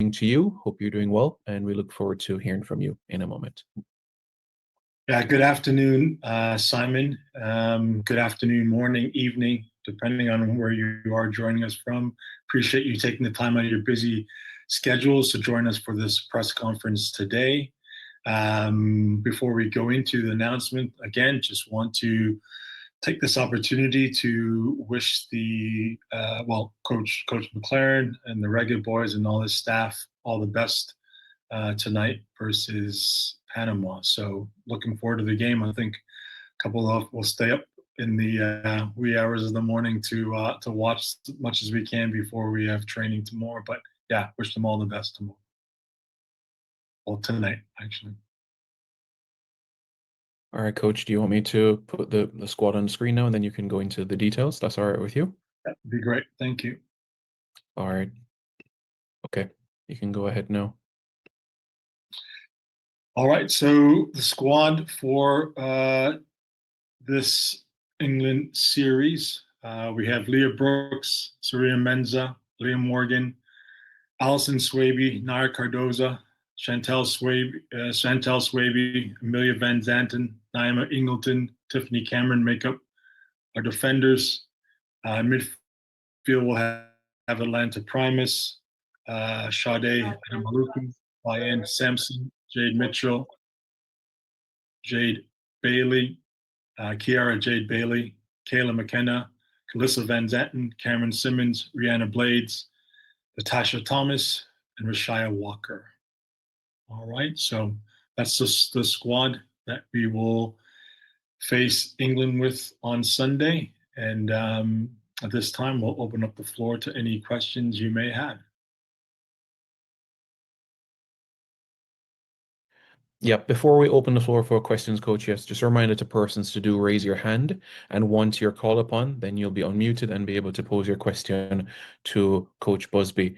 morning to you. Hope you're doing well, and we look forward to hearing from you in a moment. Yeah, good afternoon, Simon. Good afternoon, morning, evening, depending on where you are joining us from. Appreciate you taking the time out of your busy schedules to join us for this press conference today. Before we go into the announcement, again, just want to take this opportunity to wish the Coach McLaren and the Reggae Boys and all his staff all the best tonight versus Panama. So looking forward to the game. I think a couple of will stay up in the wee hours of the morning to watch as much as we can before we have training tomorrow. But yeah, wish them all the best tomorrow. Well, tonight actually. All right, Coach, do you want me to put the squad on the screen now, and then you can go into the details? That's all right with you? That'd be great. Thank you. All right. Okay, you can go ahead now. All right, so the squad for this England series, we have Leah Brooks, Saria Menza, Leah Morgan, Alison Swaby, Nair Cardoza, Chantel Swaby, Amelia Van Zanten, Naima Ingleton, Tiffany Cameron make up our defenders. Midfield will have Atlanta Primus, Sade Maluku, Diane Sampson, Jade Mitchell, Jade Bailey, Kiara Jade Bailey, Kayla McKenna, Calissa Van Zanten, Cameron Simmons, Rihanna Blades, Natasha Thomas, and Rashaya Walker. All right, so that's just the squad that we will face England with on Sunday. And at this time, we'll open up the floor to any questions you may have. Yeah, before we open the floor for questions, Coach, yes, just a reminder to persons to do raise your hand, and once you're called upon, then you'll be unmuted and be able to pose your question to Coach Busby.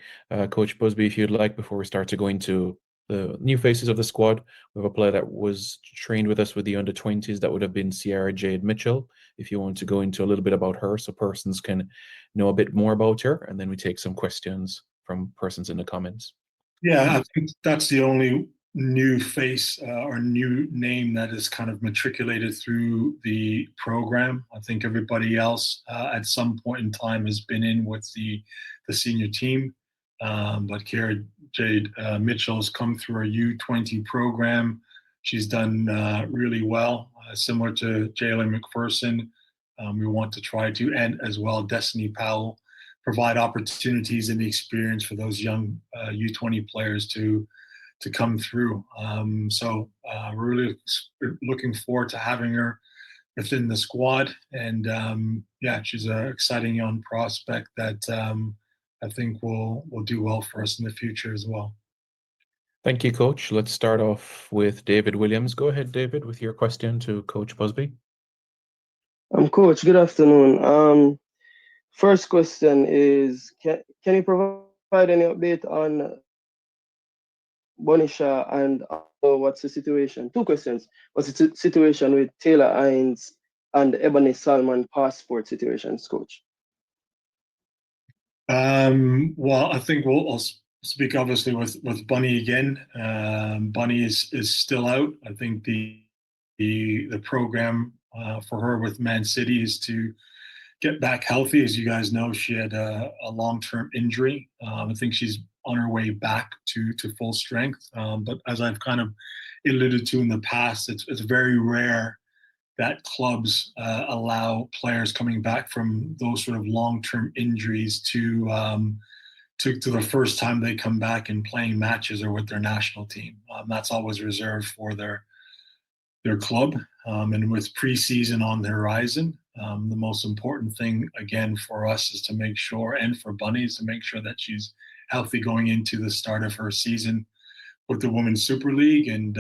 Coach Busby, if you'd like, before we start to go into the new faces of the squad, we have a player that was trained with us with the under-20s. That would have been Sierra Jade Mitchell. If you want to go into a little bit about her so persons can know a bit more about her, and then we take some questions from persons in the comments. Yeah, I think that's the only new face or new name that is kind of matriculated through the program. I think everybody else at some point in time has been in with the senior team. But Kara Jade Mitchell has come through our U20 program. She's done really well, similar to Jalen McPherson. We want to try to, and as well, Destiny Powell, provide opportunities and the experience for those young U20 players to come through. So we're really looking forward to having her within the squad. And yeah, she's an exciting young prospect that I think will do well for us in the future as well. Thank you, Coach. Let's start off with David Williams. Go ahead, David, with your question to Coach Busby. Coach, good afternoon. First question is, can you provide any update on Bonisha and what's the situation? Two questions. What's the situation with Taylor Hines and Ebony Salmon passport situations, Coach? Well, I think I'll speak obviously with Bunny again. Bunny is still out. I think the program for her with Man City is to get back healthy. As you guys know, she had a long-term injury. I think she's on her way back to full strength. But as I've kind of alluded to in the past, it's very rare that clubs allow players coming back from those sort of long-term injuries to the first time they come back and playing matches or with their national team. That's always reserved for their club. And with preseason on the horizon, the most important thing, again, for us is to make sure, and for Bunny, is to make sure that she's healthy going into the start of her season with the Women's Super League, and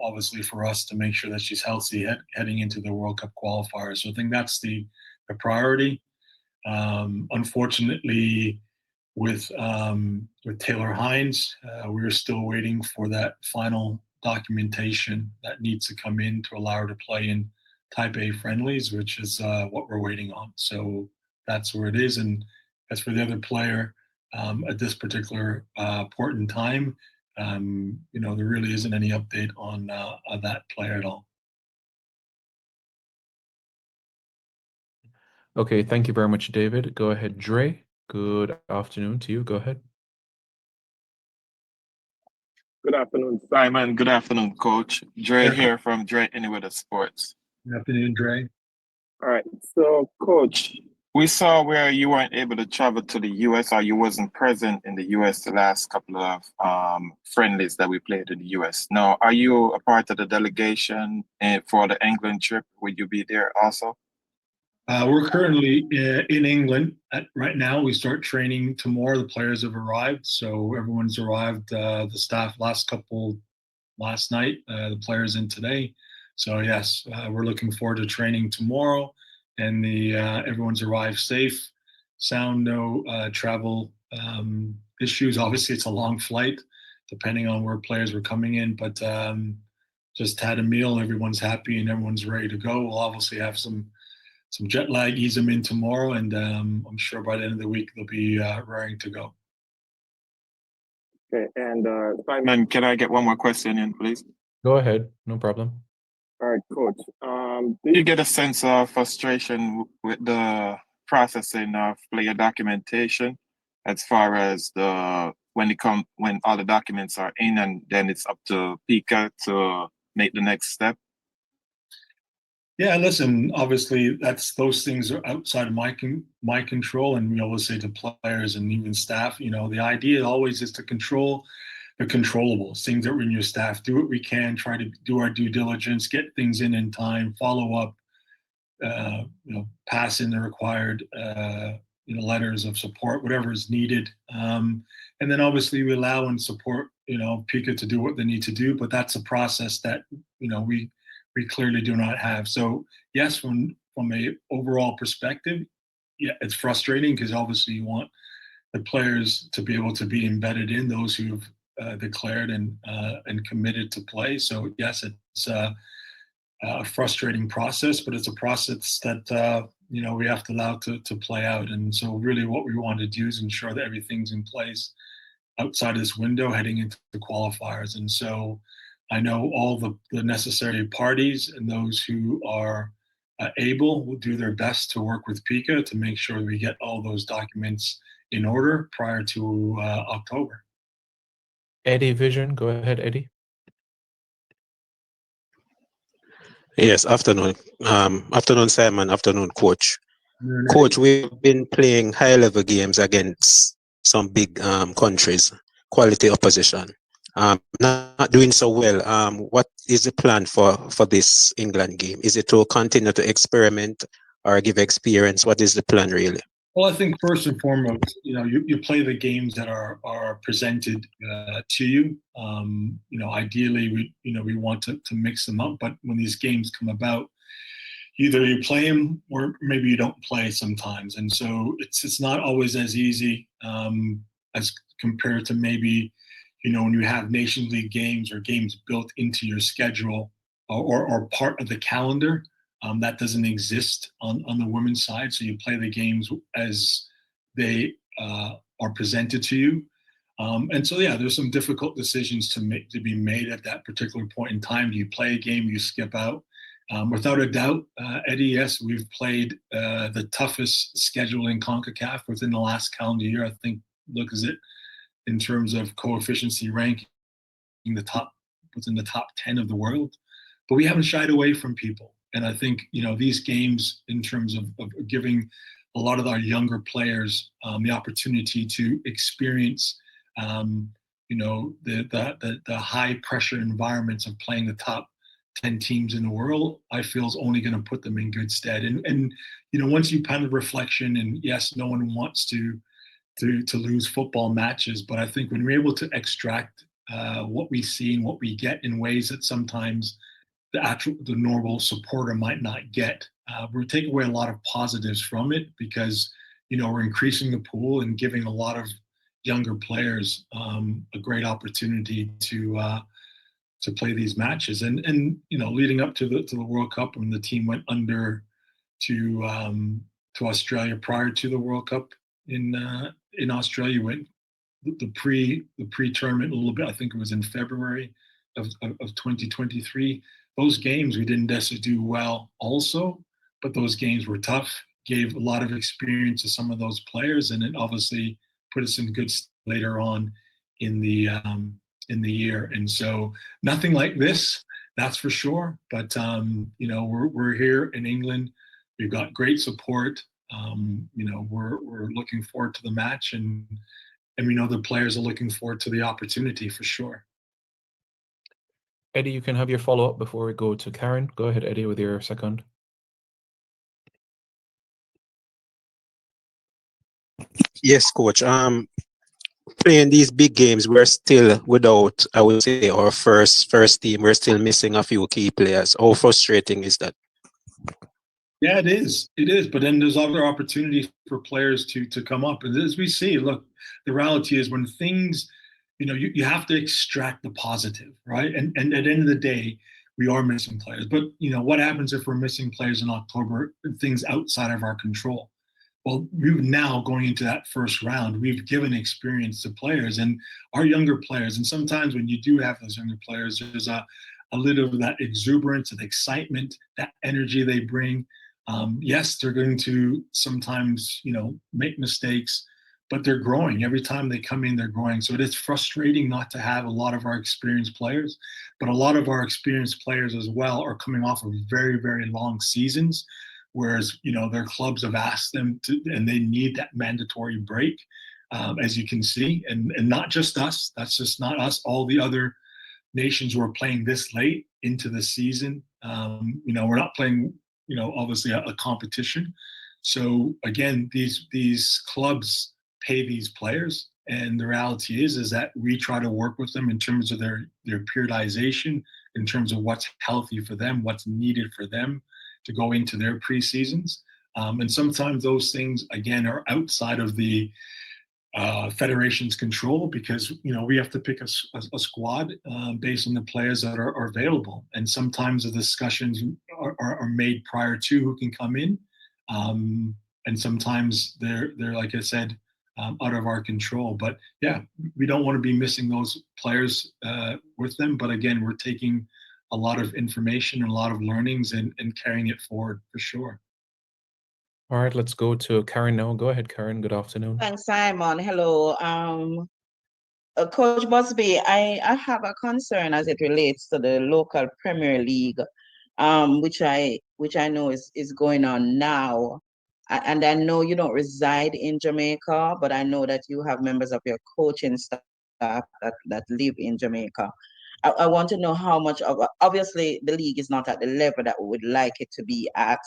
obviously for us to make sure that she's healthy heading into the World Cup qualifiers. So I think that's the priority. Unfortunately, with Taylor Hines, we're still waiting for that final documentation that needs to come in to allow her to play in Type A friendlies, which is what we're waiting on. So that's where it is. And as for the other player, at this particular point in time, there really isn't any update on that player at all. Okay, thank you very much, David. Go ahead, Dre. Good afternoon to you. Go ahead. Good afternoon, Simon. Good afternoon, Coach. Dre Yeah. here from Dre Anywhere Sports. Good afternoon, Dre. All right. So, Coach, we saw where you weren't able to travel to the US, or you wasn't present in the US the last couple of friendlies that we played in the US. Now, are you a part of the delegation for the England trip? Will you be there also? We're currently in England right now. We start training tomorrow. The players have arrived, so everyone's arrived. The staff last night. The players in today. So yes, we're looking forward to training tomorrow, and the everyone's arrived safe, sound, no travel issues. Obviously, it's a long flight, depending on where players were coming in, but just had a meal. Everyone's happy and everyone's ready to go. We'll obviously have some jet lag, ease them in tomorrow, and I'm sure by the end of the week they'll be raring to go. Okay, and Simon, can I get one more question in, please? Go ahead, no problem. All right, Coach. Do you get a sense of frustration with the processing of player documentation, as far as when all the documents are in, and then it's up to Pika to make the next step? Yeah, listen, obviously those things are outside of my control, and we always say to players and even staff, the idea always is to control the controllables, things that are in your staff. Do what we can, try to do our due diligence, get things in time, follow up, pass in the required letters of support, whatever is needed, and then obviously we allow and support Pika to do what they need to do. But that's a process that we clearly do not have. So yes, from a overall perspective, yeah, it's frustrating because obviously you want the players to be able to be embedded in those who've declared and committed to play. So yes, it's a frustrating process, but it's a process that we have to allow to play out. And so really what we want to do is ensure that everything's in place outside of this window heading into the qualifiers. And so I know all the necessary parties and those who are able will do their best to work with Pika to make sure we get all those documents in order prior to October. Eddie Vision, go ahead, Eddie. Yes, afternoon. Afternoon, Simon. Afternoon, Coach. Coach, we've been playing high-level games against some big countries, quality opposition. Not doing so well. What is the plan for this England game? Is it to continue to experiment or give experience? What is the plan really? Well, I think first and foremost, you play the games that are presented to you. Ideally, we want to mix them up, but when these games come about, either you play them or maybe you don't play sometimes, and so it's not always as easy as compared to maybe when you have Nations League games or games built into your schedule or part of the calendar. That doesn't exist on the women's side. So you play the games as they are presented to you. And so, yeah, there's some difficult decisions to be made at that particular point in time. Do you play a game? You skip out? Without a doubt, Eddie, yes, we've played the toughest schedule in CONCACAF within the last calendar year. I think, look, is it in terms of coefficiency ranking, within the top 10 of the world. But we haven't shied away from people. And I think, these games, in terms of giving a lot of our younger players the opportunity to experience, the high pressure environments of playing the top 10 teams in the world, I feel is only going to put them in good stead. And once you kind of reflection, and yes, no one wants to lose football matches, but I think when we're able to extract what we see and what we get in ways that sometimes the normal supporter might not get. We're taking away a lot of positives from it because, we're increasing the pool and giving a lot of younger players a great opportunity to play these matches. And leading up to the World Cup, when the team went under to Australia prior to the World Cup, in Australia. Went the pre-tournament a little bit. I think it was in February of 2023. Those games we didn't necessarily do well also, but those games were tough. Gave a lot of experience to some of those players, and it obviously put us in good later on in the year. And so nothing like this, that's for sure. But you know, we're here in England. We've got great support. You know, we're looking forward to the match, and we know the players are looking forward to the opportunity for sure. Eddie, you can have your follow-up before we go to Karen. Go ahead, Eddie, with your second. Yes, coach. Playing these big games, we're still without, I would say, our first team. We're still missing a few key players. How frustrating is that? Yeah, it is. It is. But then there's other opportunities for players to come up. And as we see, look, the reality is when things, you know, you have to extract the positive, right? And at the end of the day, we are missing players. But you know, what happens if we're missing players in October? Things outside of our control. Well, we've now going into that first round, we've given experience to players and our younger players. And sometimes when you do have those younger players, there's a little of that exuberance and excitement, that energy they bring. Yes, they're going to sometimes, you know, make mistakes, but they're growing. Every time they come in, they're growing. So it is frustrating not to have a lot of our experienced players, but a lot of our experienced players as well are coming off of very, very long seasons. Whereas, you know, their clubs have asked them to, and they need that mandatory break, as you can see, and not just us. That's just not us. All the other nations who are playing this late into the season. You know, we're not playing, you know, obviously a competition. So again, these clubs pay these players, and the reality is that we try to work with them in terms of their periodization, in terms of what's healthy for them, what's needed for them to go into their preseasons. And sometimes those things, again, are outside of the federation's control because, you know, we have to pick a squad based on the players that are available. And sometimes the discussions are made prior to who can come in. And sometimes they're like I said, out of our control. But yeah, we don't want to be missing those players with them. But again, we're taking a lot of information and a lot of learnings and carrying it forward for sure. All right, let's go to Karen now. Go ahead, Karen. Good afternoon. Thanks, Simon. Hello. Coach Busby, I have a concern as it relates to the local Premier League, which I know is going on now. And I know you don't reside in Jamaica, but I know that you have members of your coaching staff that live in Jamaica. I want to know how much of, obviously the league is not at the level that we would like it to be at,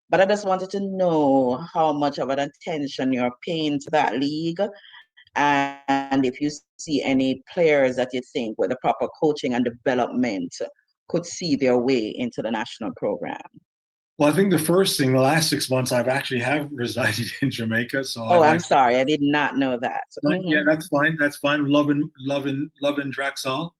but I just wanted to know how much of an attention you're paying to that league, and if you see any players that you think with the proper coaching and development could see their way into the national program. Well, I think the first thing, the last 6 months, I've actually have resided in Jamaica. So I'm sorry, I did not know that. Yeah, that's fine. That's fine. Loving Draxal.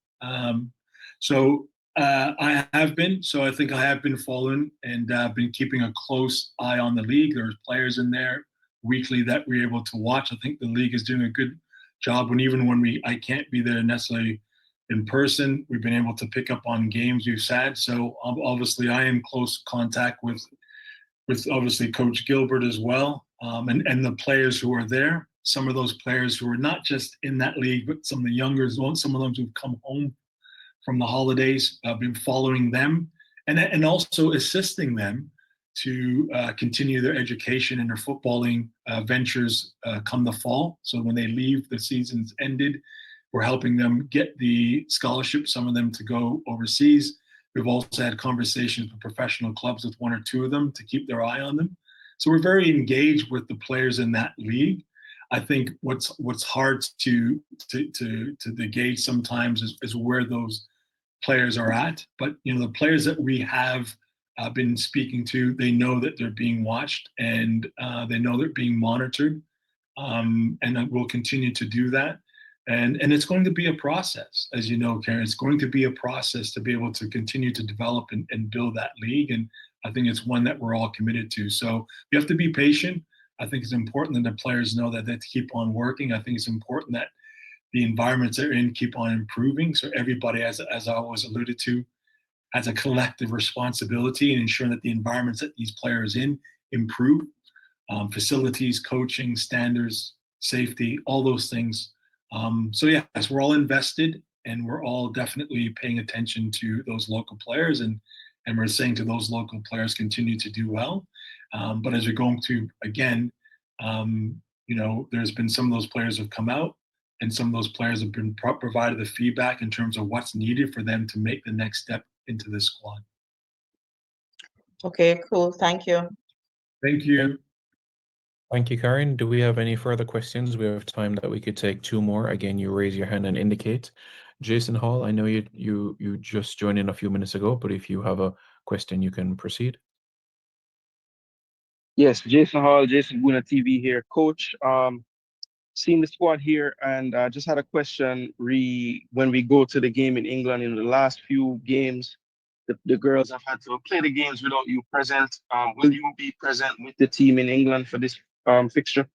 So I have been. So I think I have been following and been keeping a close eye on the league. There's players in there weekly that we're able to watch. I think the league is doing a good job. And even when I can't be there necessarily in person, we've been able to pick up on games we've had. So obviously, I am close contact with obviously Coach Gilbert as well, and the players who are there. Some of those players who are not just in that league, but some of the younger, some of them who've come home from the holidays. I've been following them and also assisting them to continue their education and their footballing ventures come the fall. So when they leave, the season's ended. We're helping them get the scholarship, some of them to go overseas. We've also had conversations with professional clubs with one or two of them to keep their eye on them. So we're very engaged with the players in that league. I think what's hard to gauge sometimes is where those players are at. But you know, the players that we have been speaking to, they know that they're being watched and they know they're being monitored, and we'll continue to do that. And it's going to be a process, as you know, Karen. It's going to be a process to be able to continue to develop and build that league. And I think it's one that we're all committed to. So you have to be patient. I think it's important that the players know that they have to keep on working. I think it's important that the environments they're in keep on improving. So everybody, as I always alluded to, has a collective responsibility in ensuring that the environments that these players in improve. Facilities, coaching, standards, safety, all those things. So yes, we're all invested, and we're all definitely paying attention to those local players, and we're saying to those local players, continue to do well. But as we're going through again, there's been some of those players have come out, and some of those players have been provided the feedback in terms of what's needed for them to make the next step into this squad. Okay, cool. Thank you. Thank you. Thank you, Karen. Do we have any further questions? We have time that we could take 2 more. Again, you raise your hand and indicate. Jason Hall, I know you just joined in a few minutes ago, but if you have a question, you can proceed. Yes, Jason Hall, Jason Buna TV here, coach. Seeing the squad here, and just had a question. When we go to the game in England, in the last few games, the girls have had to play the games without you present. Will you be present with the team in England for this fixture?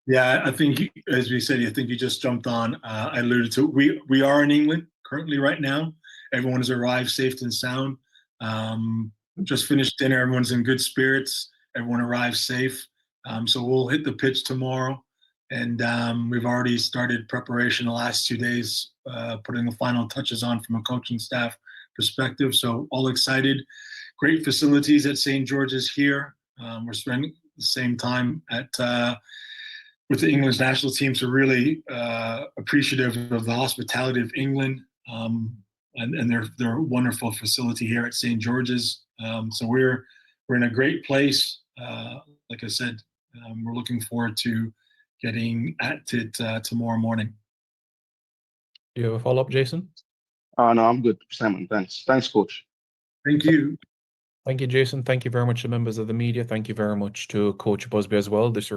Yeah, I think, as we said, I think you just jumped on. I alluded to we are in England currently right now. Everyone has arrived safe and sound. Just finished dinner. Everyone's in good spirits. Everyone arrived safe. So we'll hit the pitch tomorrow, and we've already started preparation the last 2 days, putting the final touches on from a coaching staff perspective. So all excited. Great facilities at St. George's here. We're spending the same time at with the English national team, so really appreciative of the hospitality of England and their wonderful facility here at St. George's. So we're in a great place. Like I said, we're looking forward to getting at it tomorrow morning. Do you have a follow-up, Jason? No, I'm good, Simon. Thanks, coach. Thank you. Thank you, Jason. Thank you very much to members of the media. Thank you very much to Coach Busby as well. This